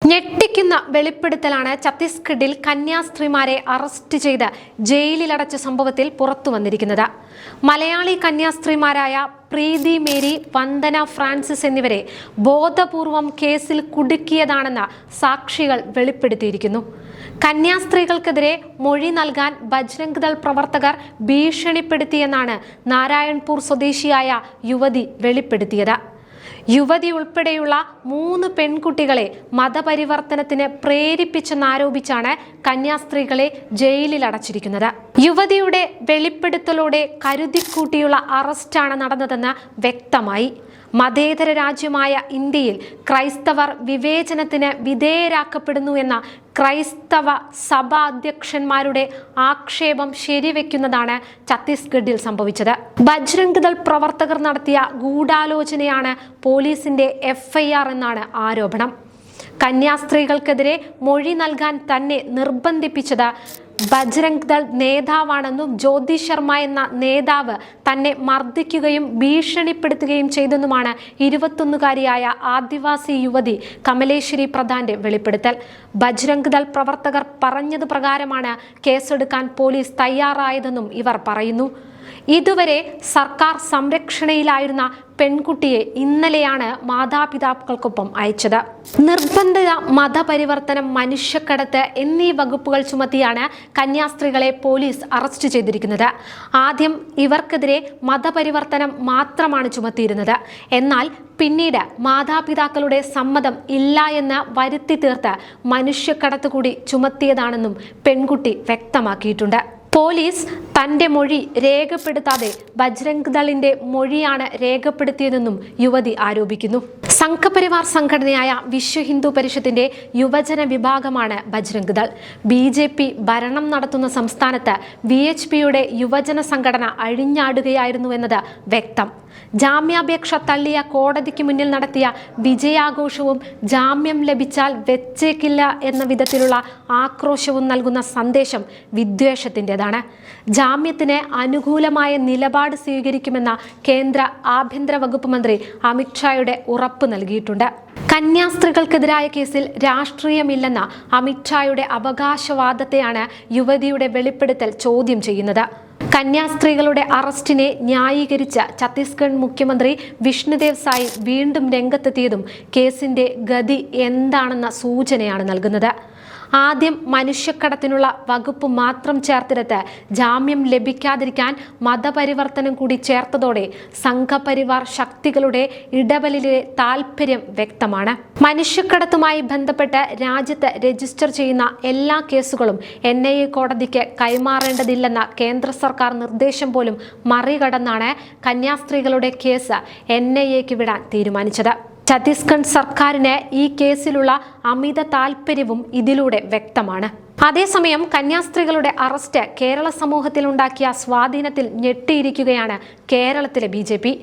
ഞെട്ടിക്കുന്ന വെളിപ്പെടുത്തലാണ് ഛത്തീസ്ഗഡിൽ കന്യാസ്ത്രീമാരെ അറസ്റ്റ് ചെയ്ത് ജയിലിലടച്ച സംഭവത്തിൽ പുറത്തു വന്നിരിക്കുന്നത്. മലയാളി കന്യാസ്ത്രീമാരായ പ്രീതി മേരി, വന്ദന ഫ്രാൻസിസ് എന്നിവരെ ബോധപൂർവം കേസിൽ കുടുക്കിയതാണെന്ന് സാക്ഷികൾ വെളിപ്പെടുത്തിയിരിക്കുന്നു. കന്യാസ്ത്രീകൾക്കെതിരെ മൊഴി നൽകാൻ ബജ്രംഗ് ദൾ പ്രവർത്തകർ ഭീഷണിപ്പെടുത്തിയെന്നാണ് നാരായൺപൂർ സ്വദേശിയായ യുവതി വെളിപ്പെടുത്തിയത്. യുവതി ഉൾപ്പെടെയുള്ള 3 പെൺകുട്ടികളെ മതപരിവർത്തനത്തിന് പ്രേരിപ്പിച്ചെന്നാരോപിച്ചാണ് കന്യാസ്ത്രീകളെ ജയിലിൽ അടച്ചിരിക്കുന്നത്. യുവതിയുടെ വെളിപ്പെടുത്തലോടെ കരുതിക്കൂട്ടിയുള്ള അറസ്റ്റാണ് നടന്നതെന്ന് വ്യക്തമായി. മതേതര രാജ്യമായ ഇന്ത്യയിൽ ക്രൈസ്തവർ വിവേചനത്തിന് വിധേയരാക്കപ്പെടുന്നു എന്ന ക്രൈസ്തവ സഭാ അധ്യക്ഷന്മാരുടെ ആക്ഷേപം ശരിവെക്കുന്നതാണ് ഛത്തീസ്ഗഡിൽ സംഭവിച്ചത്. ബജ്രംഗ് ദൾ പ്രവർത്തകർ നടത്തിയ ഗൂഢാലോചനയാണ് പോലീസിന്റെ FIR എന്നാണ് ആരോപണം. കന്യാസ്ത്രീകൾക്കെതിരെ മൊഴി നൽകാൻ തന്നെ നിർബന്ധിപ്പിച്ചത് ബജ്രംഗ് ദൾ നേതാവാണെന്നും ജ്യോതി ശർമ്മ എന്ന നേതാവ് തന്നെ മർദ്ദിക്കുകയും ഭീഷണിപ്പെടുത്തുകയും ചെയ്തെന്നുമാണ് 21-കാരിയായ ആദിവാസി യുവതി കമലേശ്വരി പ്രധാന്റെ വെളിപ്പെടുത്തൽ. ബജ്രംഗ് ദൾ പ്രവർത്തകർ പറഞ്ഞത് പ്രകാരമാണ് കേസെടുക്കാൻ പോലീസ് തയ്യാറായതെന്നും ഇവർ പറയുന്നു. ഇതുവരെ സർക്കാർ സംരക്ഷണയിലായിരുന്ന പെൺകുട്ടിയെ ഇന്നലെയാണ് മാതാപിതാക്കൾക്കൊപ്പം അയച്ചത്. നിർബന്ധിത മതപരിവർത്തനം, മനുഷ്യക്കടത്ത് എന്നീ വകുപ്പുകൾ ചുമത്തിയാണ് കന്യാസ്ത്രീകളെ പോലീസ് അറസ്റ്റ് ചെയ്തിരിക്കുന്നത്. ആദ്യം ഇവർക്കെതിരെ മതപരിവർത്തനം മാത്രമാണ് ചുമത്തിയിരുന്നത്. എന്നാൽ പിന്നീട് മാതാപിതാക്കളുടെ സമ്മതം ഇല്ല എന്ന് വരുത്തി തീർത്ത് മനുഷ്യക്കടത്ത് കൂടി ചുമത്തിയതാണെന്നും പെൺകുട്ടി വ്യക്തമാക്കിയിട്ടുണ്ട്. പോലീസ് തന്റെ മൊഴി രേഖപ്പെടുത്താതെ ബജ്രംഗ് ദളിന്റെ മൊഴിയാണ് രേഖപ്പെടുത്തിയതെന്നും യുവതി ആരോപിക്കുന്നു. സംഘപരിവാർ സംഘടനയായ വിശ്വ ഹിന്ദു പരിഷത്തിന്റെ യുവജന വിഭാഗമാണ് ബജ്രംഗ് ദൾ. BJP ഭരണം നടത്തുന്ന സംസ്ഥാനത്ത് VHPയുടെ യുവജന സംഘടന അഴിഞ്ഞാടുകയായിരുന്നു എന്നത് വ്യക്തം. ജാമ്യാപേക്ഷ തള്ളിയ കോടതിക്ക് മുന്നിൽ നടത്തിയ വിജയാഘോഷവും ജാമ്യം ലഭിച്ചാൽ വെച്ചേക്കില്ല എന്ന വിധത്തിലുള്ള ആക്രോശവും നൽകുന്ന സന്ദേശം വിദ്വേഷത്തിൻ്റെതാണ്. ജാമ്യത്തിന് അനുകൂലമായ നിലപാട് സ്വീകരിക്കുമെന്ന കേന്ദ്ര ആഭ്യന്തര വകുപ്പ് മന്ത്രി അമിത്ഷായുടെ ഉറപ്പ് നൽകിയിട്ടുണ്ട്. കന്യാസ്ത്രീകൾക്കെതിരായ കേസിൽ രാഷ്ട്രീയമില്ലെന്ന അമിത്ഷായുടെ അവകാശവാദത്തെയാണ് യുവതിയുടെ വെളിപ്പെടുത്തൽ ചോദ്യം ചെയ്യുന്നത്. കന്യാസ്ത്രീകളുടെ അറസ്റ്റിനെ ന്യായീകരിച്ച ഛത്തീസ്ഗഡ് മുഖ്യമന്ത്രി വിഷ്ണുദേവ് സായി വീണ്ടും രംഗത്തെത്തിയതും കേസിന്റെ ഗതി എന്താണെന്ന സൂചനയാണ് നൽകുന്നത്. ആദ്യം മനുഷ്യക്കടത്തിനുള്ള വകുപ്പ് മാത്രം ചേർത്തെടുത്ത് ജാമ്യം ലഭിക്കാതിരിക്കാൻ മതപരിവർത്തനം കൂടി ചേർത്തതോടെ സംഘപരിവാർ ശക്തികളുടെ ഇടപെടലിലെ താൽപര്യം വ്യക്തമാണ്. മനുഷ്യക്കടത്തുമായി ബന്ധപ്പെട്ട് രാജ്യത്ത് രജിസ്റ്റർ ചെയ്യുന്ന എല്ലാ കേസുകളും NIA കോടതിക്ക് കൈമാറേണ്ടതില്ലെന്ന കേന്ദ്ര സർക്കാർ നിർദ്ദേശം പോലും മറികടന്നാണ് കന്യാസ്ത്രീകളുടെ കേസ് NIAക്ക് വിടാൻ തീരുമാനിച്ചത്. ഛത്തീസ്ഗഡ് സർക്കാരിന് ഈ കേസിലുള്ള അമിത താൽപര്യവും ഇതിലൂടെ വ്യക്തമാണ്. അതേസമയം കന്യാസ്ത്രീകളുടെ അറസ്റ്റ് കേരള സമൂഹത്തിൽ ഉണ്ടാക്കിയ സ്വാധീനത്തിൽ ഞെട്ടിയിരിക്കുകയാണ് കേരളത്തിലെ BJP.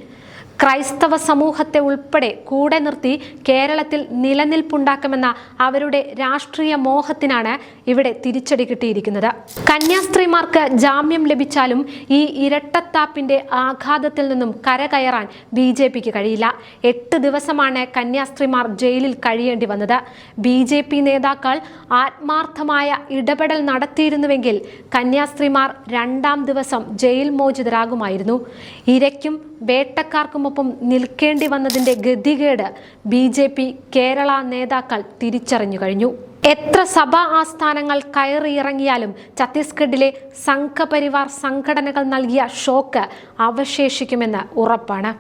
ക്രൈസ്തവ സമൂഹത്തെ ഉൾപ്പെടെ കൂടെ നിർത്തി കേരളത്തിൽ നിലനിൽപ്പുണ്ടാക്കുമെന്ന അവരുടെ രാഷ്ട്രീയ മോഹത്തിനാണ് ഇവിടെ തിരിച്ചടി കിട്ടിയിരിക്കുന്നത്. കന്യാസ്ത്രീമാർക്ക് ജാമ്യം ലഭിച്ചാലും ഈ ഇരട്ടത്താപ്പിന്റെ ആഘാതത്തിൽ നിന്നും കരകയറാൻ BJPക്ക് കഴിയില്ല. 8 ദിവസമാണ് കന്യാസ്ത്രീമാർ ജയിലിൽ കഴിയേണ്ടി വന്നത്. BJP നേതാക്കൾ ആത്മാർത്ഥമായ ഇടപെടൽ നടത്തിയിരുന്നുവെങ്കിൽ കന്യാസ്ത്രീമാർ 2ാം ദിവസം ജയിൽ മോചിതരാകുമായിരുന്നു. ഇരയ്ക്കും വേട്ടക്കാർക്കുമൊപ്പം നിൽക്കേണ്ടി വന്നതിന്റെ ഗതികേട് BJP കേരള നേതാക്കൾ തിരിച്ചറിഞ്ഞു കഴിഞ്ഞു. എത്ര സഭാ ആസ്ഥാനങ്ങൾ കയറിയിറങ്ങിയാലും ഛത്തീസ്ഗഡിലെ സംഘപരിവാർ സംഘടനകൾ നൽകിയ ഷോക്ക് അവശേഷിക്കുമെന്ന് ഉറപ്പാണ്.